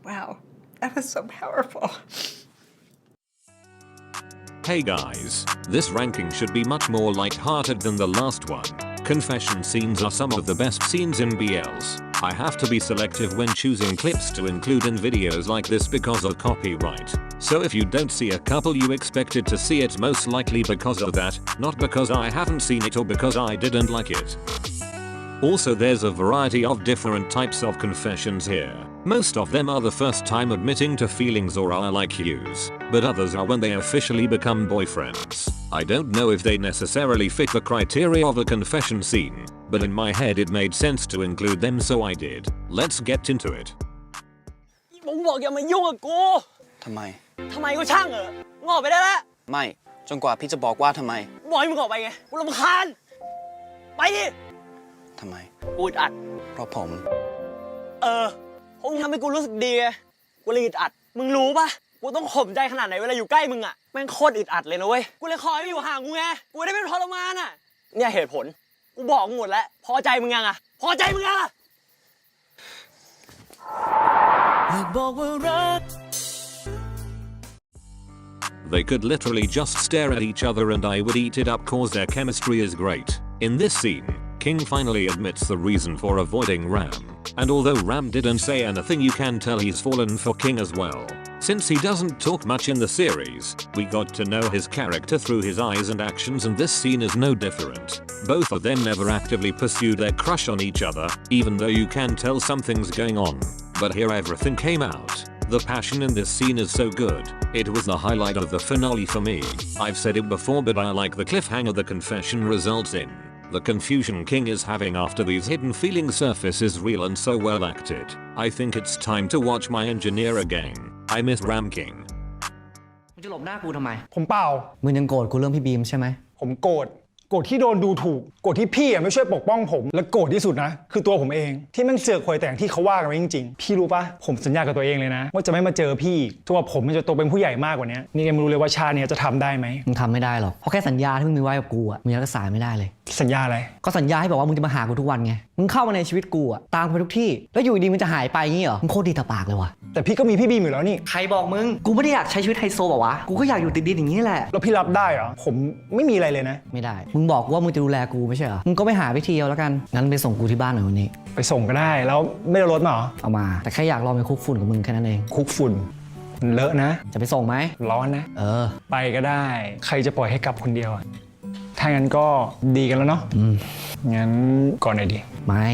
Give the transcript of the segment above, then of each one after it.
Wow, that was so powerful. Hey guys, this ranking should be much more light-hearted than the last one. Confession scenes are some of the best scenes in BLs. I have to be selective when choosing clips to include in videos like this because of copyright. So if you don't see a couple you expected to see it most likely because of that, not because I haven't seen it or because I didn't like it. Also there's a variety of different types of confessions here. Most of them are the first time admitting to feelings or I like yous, but others are when they officially become boyfriends. I don't know if they necessarily fit the criteria of a confession scene, but in my head it made sense to include them so I did. Let's get into it. ผมบอกอย่ามายุ่งกับกูทำไมก็ช่างเหอะงอกไปได้แล้วไม่จนกว่าพี่จะบอกว่าทำไมบอกให้มึงออกไปไงกูรำคาญไปดิทำไมกูอึดอัดเพราะผมเพราะมึงทำให้กูรู้สึกดีไงกูเลยอึดอัดมึงรู้ปะกูต้องข่มใจขนาดไหนเวลาอยู่ใกล้มึงอะแม่งโคตรอึดอัดเลยนะเว้ยกูเลยคอยไม่อยู่ห่างกูไงกูได้เป็นทรมานอะเนี่ยเหตุผลกูบอกมึงหมดแล้วพอใจมึงยังอะพอใจมึงยังThey could literally just stare at each other and I would eat it up cause their chemistry is great. In this scene, King finally admits the reason for avoiding Ram. And although Ram didn't say anything you can tell he's fallen for King as well. Since he doesn't talk much in the series, we got to know his character through his eyes and actions and this scene is no different. Both of them never actively pursued their crush on each other, even though you can tell something's going on. But here everything came out. The passion in this scene is so good. It was the highlight of the finale for me. I've said it before but I like the cliffhanger the confession results in. The confusion King is having after these hidden feelings surface is real and so well acted. I think it's time to watch my engineer again. I miss Ram King. มึงจะหลบหน้ากูทำไมผมเปล่ามึงยังโกรธกูเรื่องพี่บีมใช่ไหมผมโกรธที่โดนดูถูกโกรธที่พี่ไม่ช่วยปกป้องผมและโกรธที่สุดนะคือตัวผมเองที่แม่งเสือกควยแต่งที่เขาว่ากันไว้จริงๆพี่รู้ปะผมสัญญากับตัวเองเลยนะว่าจะไม่มาเจอพี่จนกว่าผมจะโตเป็นผู้ใหญ่มากกว่านี้นี่ยังไม่รู้เลยว่าชาตินี้จะทำได้ไหมมึงทำไม่ได้หรอกเพราะแค่สัญญาที่มึงมีไว้กับกูอ่ะมึงยังรักษาไม่ได้เลยสัญญาอะไรก็สัญญาให้บอกว่ามึงจะมาหากูทุกวันไงมึงเข้ามาในชีวิตกูอ่ะตามกูไปทุกที่แล้วอยู่ดีมึงจะหายไปงี้เหรอมึงโคตรดีต่อปากเลยว่ะแต่พี่ก็มีพี่บีมอยู่แล้วนี่ใครบอกมึงกูไม่ได้อยากใช้ชีวิตไฮโซบอกวะกูก็อยากอยู่ติดดินอย่างนี้แหละแล้วพี่รับได้เหรอผมไม่มีอะไรเลยนะไม่ได้มึงบอกว่ามึงจะดูแลกูไม่ใช่เหรอมึงก็ไปหาวิธีเอาแล้วกันงั้นไปส่งกูที่บ้านหน่อยวันนี้ไปส่งก็ได้แล้วไม่ได้รถมาเหรอเอามาแต่แค่อยากลองไปคุกฝุ่นกับมึงแค่นั้นเองคุกฝุ่นเลอะนะจะไปส่งไหมร้อนนะไปก็ได้ใครจะปล่อยให้กลับคนเดียวถ้างั้นก็ดีกันแล้วเนาะงั้นก่อนหน่อยดิไม่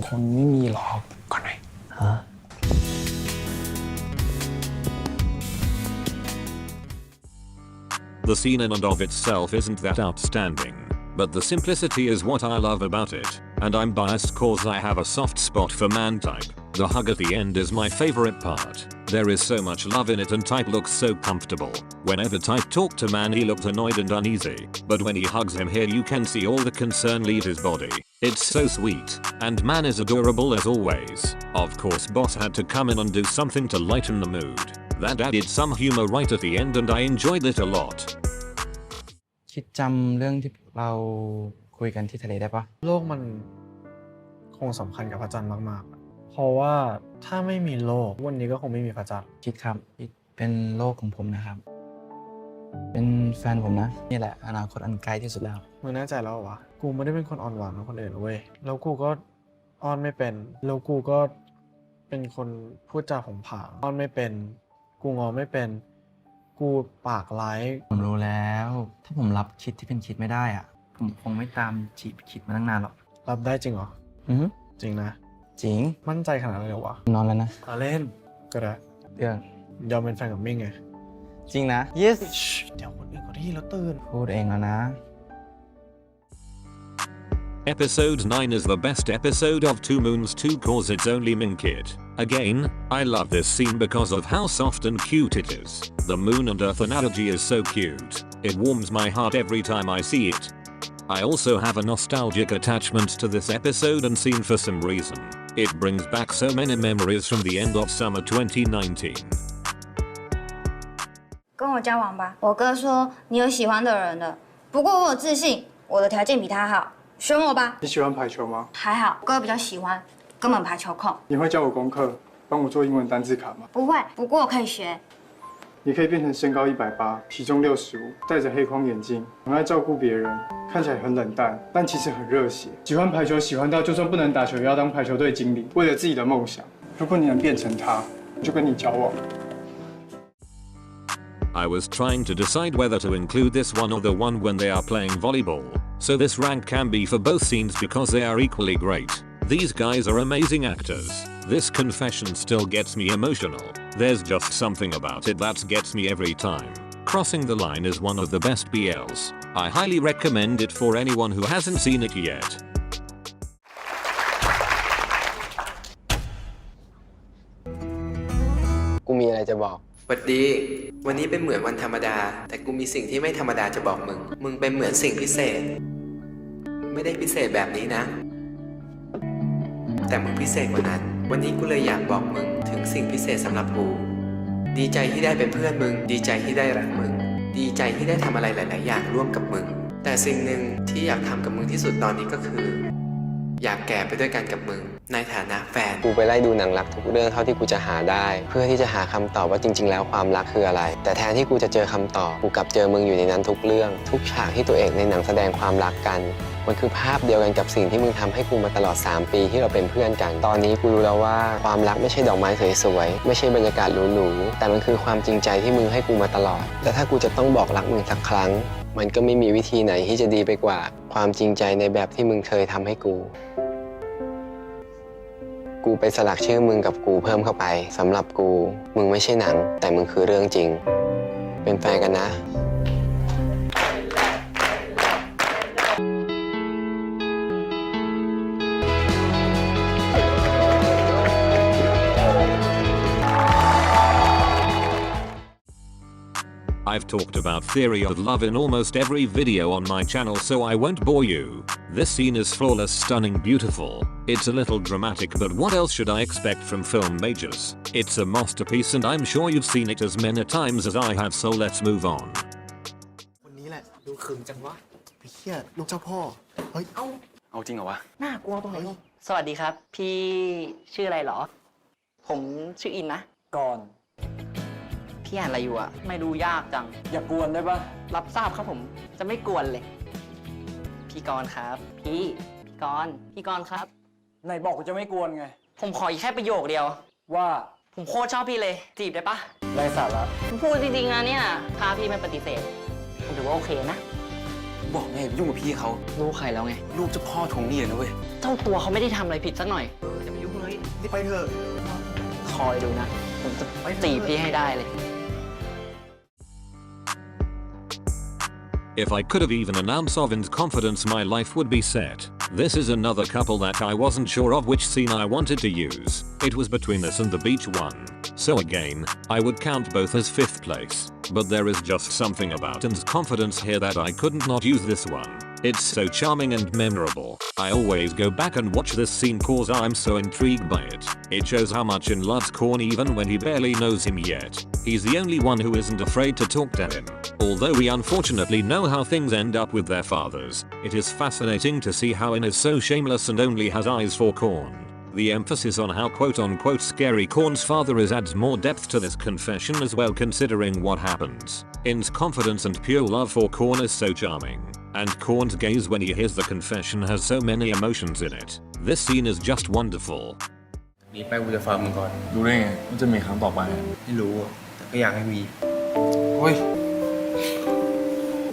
คนไม่มีหรอกก่อนหน่อยThe scene in and of itself isn't that outstanding, but the simplicity is what I love about it, and I'm biased cause I have a soft spot for man type. The hug at the end is my favorite part. There is so much love in it and type looks so comfortable. Whenever type talked to man he looked annoyed and uneasy, but when he hugs him here you can see all the concern leave his body. It's so sweet, and man is adorable as always. Of course boss had to come in and do something to lighten the mood. That added some humor right at the end and I enjoyed it a lot. คิดจำเรื่องที่เราคุยกันที่ทะเลได้ปะโลกมันคงสำคัญกับพระจันทร์มากๆเพราะว่าถ้าไม่มีโลกวันนี้ก็คงไม่มีพระจันทร์คิดครับเป็นโลกของผมนะครับเป็นแฟนผมนะนี่แหละอนาคตอันไกลที่สุดแล้วมึงแน่ใจแล้ววะกูไม่ได้เป็นคนอ่อนหวานเหมือนคนอื่นเว้ยแล้วกูก็อ้อนไม่เป็นแล้วกูก็เป็นคนพูดจาผงผางอ้อนไม่เป็นกูงอไม่เป็นกูปากร้ายผมรู้แล้วถ้าผมรับคิดที่เป็นคิดไม่ได้อ่ะผมคงไม่ตามจีบคิดมาตั้งนานหรอกรับได้จริงเหรอจริงนะจริงมั่นใจขนาดนั้นเลยวะนอนแล้วนะเล่นก็ได้เรื่องยอมเป็นแฟนกับมิ่งไงจริงนะ yes เดี๋ยวคนอื่นก็ได้ยินแล้วตื่นพูดเองแล้วนะ Episode 9 is the best episode of Two Moons 2 cause it's only Min Kid. Again, I love this scene because of how soft and cute it is. The moon and earth analogy is so cute. It warms my heart every time I see it. I also have a nostalgic attachment to this episode and scene for some reason. It brings back so many memories from the end of summer 2019. 跟我交往吧，我哥说你有喜欢的人了，不过我有自信，我的条件比他好。选我吧。你喜欢排球吗？还好，哥比较喜欢，根本排球控。你会教我功课，帮我做英文单字卡吗？不会，不过我可以学。你可以变成身高180，体重65，戴着黑框眼镜，很爱照顾别人，看起来很冷淡，但其实很热血。喜欢排球，喜欢到就算不能打球，也要当排球队经理，为了自己的梦想。如果你能变成他，我就跟你交往。I was trying to decide whether to include this one or the one when they are playing volleyball, so this rank can be for both scenes because they are equally great. These guys are amazing actors. This confession still gets me emotional. There's just something about it that gets me every time. Crossing the line is one of the best BLs. I highly recommend it for anyone who hasn't seen it yet. กูมีอะไรจะบอก สวัสดี วันนี้เป็นเหมือนวันธรรมดา แต่กูมีสิ่งที่ไม่ธรรมดาจะบอกมึง มึงเป็นเหมือนสิ่งพิเศษ ไม่ได้พิเศษแบบนี้นะ แต่มึงพิเศษกว่านั้น วันนี้กูเลยอยากบอกมึงถึงสิ่งพิเศษสำหรับกู ดีใจที่ได้เป็นเพื่อนมึง ดีใจที่ได้รักมึง ดีใจที่ได้ทำอะไรหลาย ๆ อย่างร่วมกับมึง แต่สิ่งหนึ่งที่อยากทำกับมึงที่สุดตอนนี้ก็คือ อยากแก่ไปด้วยกันกับมึงในฐานะแฟน กูไปไล่ดูหนังรักทุกเรื่องเท่าที่กูจะหาได้ เพื่อที่จะหาคำตอบว่าจริง ๆ แล้วความรักคืออะไร แต่แทนที่กูจะเจอคำตอบกูกลับเจอมึงอยู่ในนั้นทุกเรื่อง ทุกฉากที่ตัวเอกในหนังแสดงความรักกัน มันคือภาพเดียวกันกับสิ่งที่มึงทำให้กูมาตลอด3 ปีที่เราเป็นเพื่อนกัน ตอนนี้กูรู้แล้วว่าความรักไม่ใช่ดอกไม้สวยๆไม่ใช่บรรยากาศหรูๆแต่มันคือความจริงใจที่มึงให้กูมาตลอดและถ้ากูจะต้องบอกรักมึงสักครั้ง มันก็ไม่มีวิธีไหนที่จะดีไปกว่า ความจริงใจในแบบที่มึงเคยทำให้กูไปสลักชื่อมึงกับกูเพิ่มเข้าไปสำหรับกูมึงไม่ใช่หนังแต่มึงคือเรื่องจริงเป็นแฟนกันนะ I've talked about theory of love in almost every video on my channel, so I won't bore you. This scene is flawless, stunning, beautiful. It's a little dramatic, but what else should I expect from film majors? It's a masterpiece and I'm sure you've seen it as many times as I have, so let's move on. วันนี้แหละดูขึงจังวะไปเหี้ยลูกเจ้าพ่อ เฮ้ย เอาจริงเหรอวะ น่ากลัวตรงไหนสวัสดีครับ พี่ชื่ออะไรเหรอ ผมชื่ออินนะก่อนพี่อ่านอะไรอยู่อะไม่ดูยากจังอย่ากวนได้ปะรับทราบครับผมจะไม่กวนเลยพี่กรณ์ครับพี่กรณ์ครับไหนบอกว่าจะไม่กวนไงผมขออีกแค่ประโยคเดียวว่าผมโคตรชอบพี่เลยจีบได้ปะไรสาระผมพูดจริงๆนะเนี่ยถ้าพี่ไม่ปฏิเสธผมถือว่าโอเคนะบอกไงไปยุ่งกับพี่เขา ลูกใครแล้วไง ลูกเจ้าพ่อทวงหนี้เลยนะเว้ย เจ้าตัวเขาไม่ได้ทำอะไรผิดสักหน่อยจะไปยุ่งเลย นี่ไปเถอะ คอยดูนะผมจะจีบพี่ให้ได้เลย If I could have even an ounce of confidence, my life would be set. This is another couple that I wasn't sure of which scene I wanted to use. It was between this and the beach one. So again, I would count both as 5th place. But there is just something about An's confidence here that I couldn't not use this one. It's so charming and memorable. I always go back and watch this scene cause I'm so intrigued by it. It shows how much In loves Korn even when he barely knows him yet. He's the only one who isn't afraid to talk to him. Although we unfortunately know how things end up with their fathers, it is fascinating to see how In is so shameless and only has eyes for Korn. The emphasis on how quote-unquote scary Korn's father is adds more depth to this confession as well, considering what happens. In's confidence and pure love for Korn is so charming. And Korn's gaze when he hears the confession has so many emotions in it. This scene is just wonderful. นี้ไปกูจะฟังมึงก่อนรู้ได้ไงมันจะมีครั้งต่อไปไม่รู้แต่ก็อยากให้มีเฮ้ย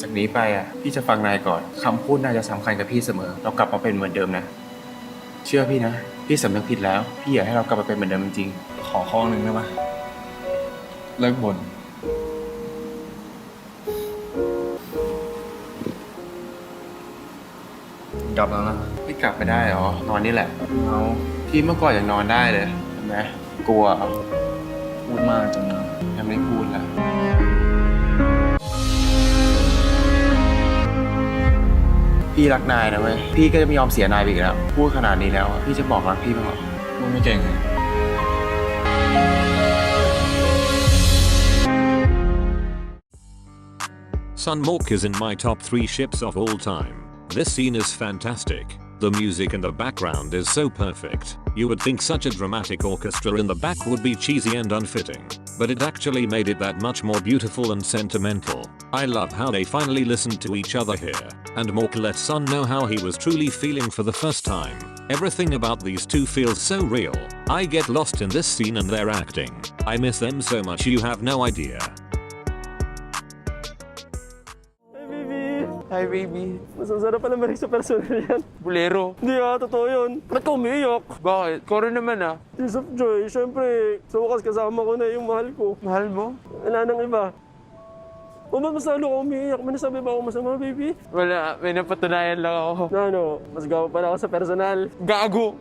จากนี้ไปอ่ะพี่จะฟังนายก่อนคำพูดนายจะสำคัญกับพี่เสมอเรากลับมาเป็นเหมือนเดิมนะเชื่อพี่นะพี่สำนึกผิดแล้วพี่อยากให้เรากลับมาเป็นเหมือนเดิมจริงๆขอข้อนึงได้ไหมเลิกบ่นกลับแล้วนะไม่กลับไม่ได้หรอนอนนี่แหละเอาพี่เมื่อก่อนยังนอนได้เลยเห็นไหมกลัวพูดมากจนยังไม่พูดละพี่รักนายนะเว้ยพี่ก็จะไม่ยอมเสียนายไปอีกแล้วพูดขนาดนี้แล้วพี่จะบอกรักพี่บ้างเหรอพูดไม่เก่งเลย Sunmork is in my top 3 ships of all time. This scene is fantastic. The music in the background is so perfect. You would think such a dramatic orchestra in the back would be cheesy and unfitting, but it actually made it that much more beautiful and sentimental. I love how they finally listened to each other here, and Mork let Sun know how he was truly feeling for the first time. Everything about these two feels so real. I get lost in this scene and their acting. I miss them so much you have no idea. Hi, baby. Mas masarap pala marig sa personal yan. Bolero. Hindi totoo yun. Ba't ka umiiyak? Bakit? Ikaw rin naman Tears of joy. Siyempre, sa wakas kasama ko na yung mahal ko. Mahal mo? Wala nang iba. O ba't mas lalo ka umiiyak? May nasabi ba ako masama, baby? Wala. May napatunayan lang ako. Mas gawa pala ako sa personal. Gago!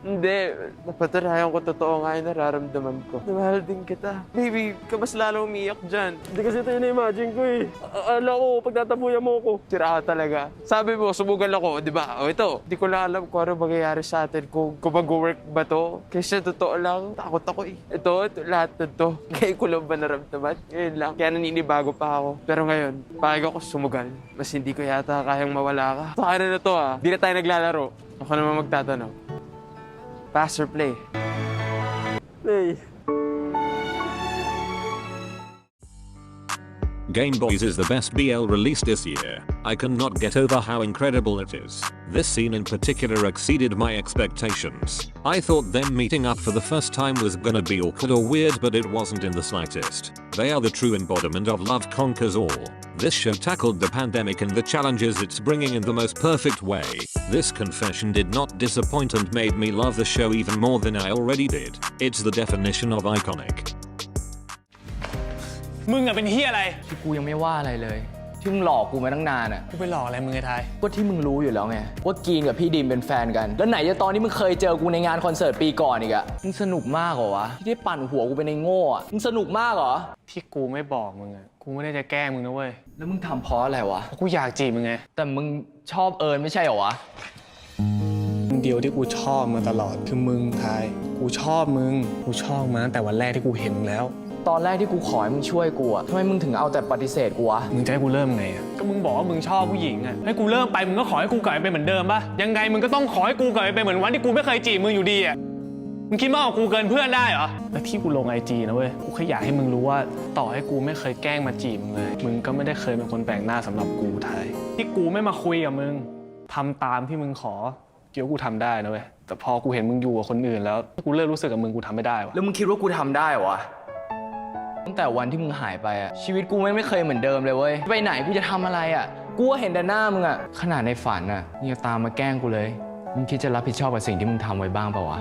Hindi. Napatunayan ko totoo nga yung nararamdaman ko. Mahal din kita. Baby, ka mas lalo umiiyak dyan. Hindi kasi ito yung na-imagine ko Alam ko, pagtatabuyan mo ko. Tira ka talaga. Sabi mo, sumugal ako, di ba? O ito, di ko lang alam kung ano mangyayari sa atin. Kung mag-work ba to. Kasi totoo lang, takot ako Ito, lahat na to. Kaya ko lang ba naramdaman? Ngayon lang. Kaya naninibago pa ako. Pero ngayon, pahig ako sumugal. Mas hindi ko yata kayang mawala ka. Baka na to Di na tayo naglalaro. Ako naman magtatanong. Pass or play? Play. Gameboys is the best BL released this year. I cannot get over how incredible it is. This scene in particular exceeded my expectations. I thought them meeting up for the first time was gonna be awkward or weird, but it wasn't in the slightest. They are the true embodiment of love conquers all. This show tackled the pandemic and the challenges it's bringing in the most perfect way. This confession did not disappoint and made me love the show even more than I already did. It's the definition of iconic. มึงเป็นเหี้ยอะไร ที่กูยังไม่ว่าอะไรเลย ที่มึงหลอกกูมาตั้งนานกูไปหลอกอะไรมึงไอ้ทาย ก็ที่มึงรู้อยู่แล้วไงว่ากีนกับพี่ดิมเป็นแฟนกันแล้วไหนจะตอนที่มึงเคยเจอกูในงานคอนเสิร์ตปีก่อนอีกอะมึงสนุกมากเหรอวะที่ได้ปั่นหัวกูเป็นไอ้โง่อะมึงสนุกมากเหรอที่กูไม่บอกมึงกูไม่ได้จะแกล้งมึงนะเว้ยแล้วมึงทำเพราะอะไรวะกูอยากจีบมึงไงแต่มึงชอบเอิญไม่ใช่เหรอวะเดียวที่กูชอบมาตลอดคือมึงทายกูชอบมึงกูชอบมาตั้งแต่วันแรกที่กูเห็นมึงแล้วตอนแรกที่กูขอให้มึงช่วยกูอะทำไมมึงถึงเอาแต่ปฏิเสธกูวะมึงจะให้กูเริ่มไงก็มึงบอกว่ามึงชอบผู้หญิงให้กูเริ่มไปมึงก็ขอให้กูกลับไปเหมือนเดิมป่ะยังไงมึงก็ต้องขอให้กูกลับไปเหมือนวันที่กูไม่เคยจีบมึงอยู่ดีมึงคิดมากกว่ากูเกินเพื่อนได้เหรอแล้วที่กูลงIGนะเว้ยกูแค่อยากให้มึงรู้ว่าต่อให้กูไม่เคยแกล้งมาจีบมึงเลยมึงก็ไม่ได้เคยเป็นคนแปลกหน้าสำหรับกูไทยที่กูไม่มาคุยกับมึงทำตามที่มึงขอเกี่ยวกูทำได้นะเว้ยแต่พอกูเห็นมึงอยู่กับคนอื่นแล้วกูเริ่มรู้สึกกับมึงกูทำไม่ได้วะแล้วมึงคิดว่ากูทำได้วะตั้งแต่วันที่มึงหายไปอะชีวิตกูไม่เคยเหมือนเดิมเลยเว้ยไปไหนกูจะทำอะไรอะกูเห็นแต่หน้ามึงอะขนาดในฝันอะมึงยังตามมาแกล้งกูเลยมึงคิดจะรับผิดชอบกับสิ่งที่มึงทำไว้บ้างเปล่าวะ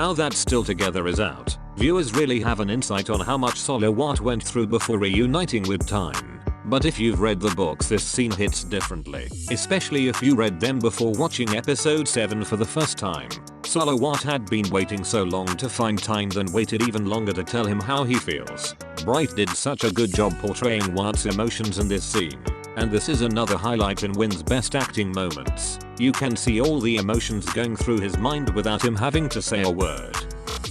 Now that Still Together is out, viewers really have an insight on how much Solowat went through before reuniting with Time. But if you've read the books, this scene hits differently, especially if you read them before watching episode 7 for the first time. Solowat had been waiting so long to find Time then waited even longer to tell him how he feels. Bright did such a good job portraying Wat's emotions in this scene. And this is another highlight in Win's best acting moments. You can see all the emotions going through his mind without him having to say a word.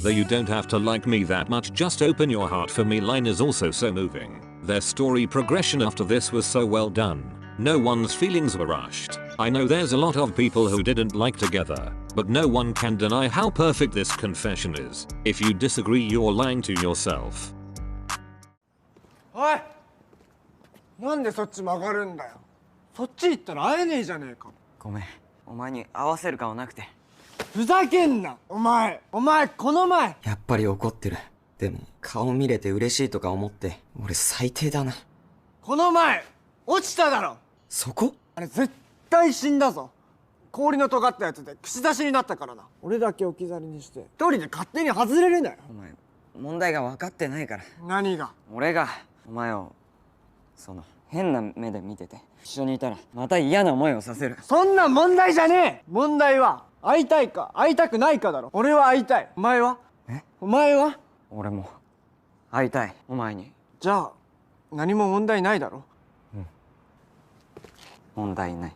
The "you don't have to like me that much, just open your heart for me" line is also so moving. Their story progression after this was so well done. No one's feelings were rushed. I know there's a lot of people who didn't like Together, but no one can deny how perfect this confession is. If you disagree, you're lying to yourself. おいなんでそっち曲がるんだよそっち行ったら会えねえじゃねえかごめんお前に合わせる顔なくてふざけんなお前この前やっぱり怒ってるでも顔見れて嬉しいとか思って俺最低だなこの前落ちただろそこあれ絶対死んだぞ氷の尖ったやつで串刺しになったからな俺だけ置き去りにして一人で勝手に外れるなよお前問題が分かってないから何が俺がお前を変な目で見てて一緒にいたらまた嫌な思いをさせるそんな問題じゃねえ問題は会いたいか会いたくないかだろ俺は会いたいお前はお前は俺も会いたいお前にじゃあ何も問題ないだろ問題ない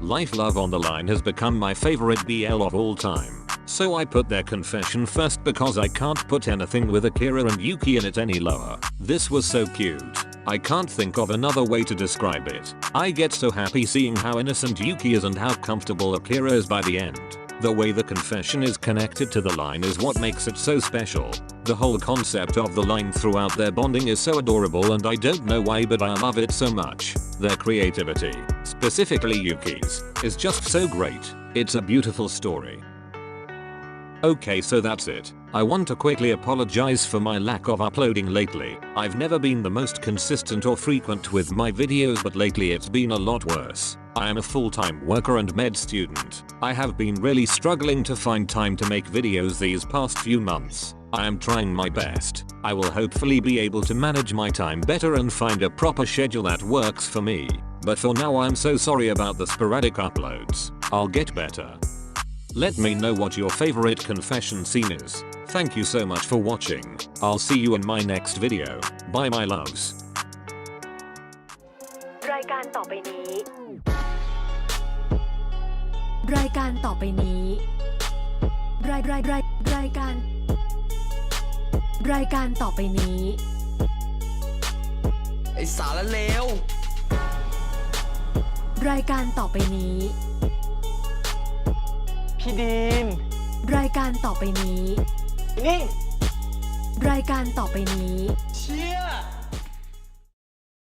Life Love on the Line has become my favorite BL of all time. So I put their confession first because I can't put anything with Akira and Yuki in it any lower. This was so cute. I can't think of another way to describe it. I get so happy seeing how innocent Yuki is and how comfortable Akira is by the end. The way the confession is connected to the line is what makes it so special. The whole concept of the line throughout their bonding is so adorable, and I don't know why, but I love it so much. Their creativity, specifically Yuki's, is just so great. It's a beautiful story. Okay, so that's it. I want to quickly apologize for my lack of uploading lately. I've never been the most consistent or frequent with my videos, but lately it's been a lot worse. I am a full-time worker and med student. I have been really struggling to find time to make videos these past few months. I am trying my best. I will hopefully be able to manage my time better and find a proper schedule that works for me. But for now, I'm so sorry about the sporadic uploads. I'll get better. Let me know what your favorite confession scene is. Thank you so much for watching. I'll see you in my next video. Bye my loves. รายการต่อไปนี้รายการต่อไปนี้รายการต่อไปนี้ไอสารเลว รายการต่อไปนี้ พี่ดีม รายการต่อไปนี้ นี่ รายการต่อไปนี้ เชี่ย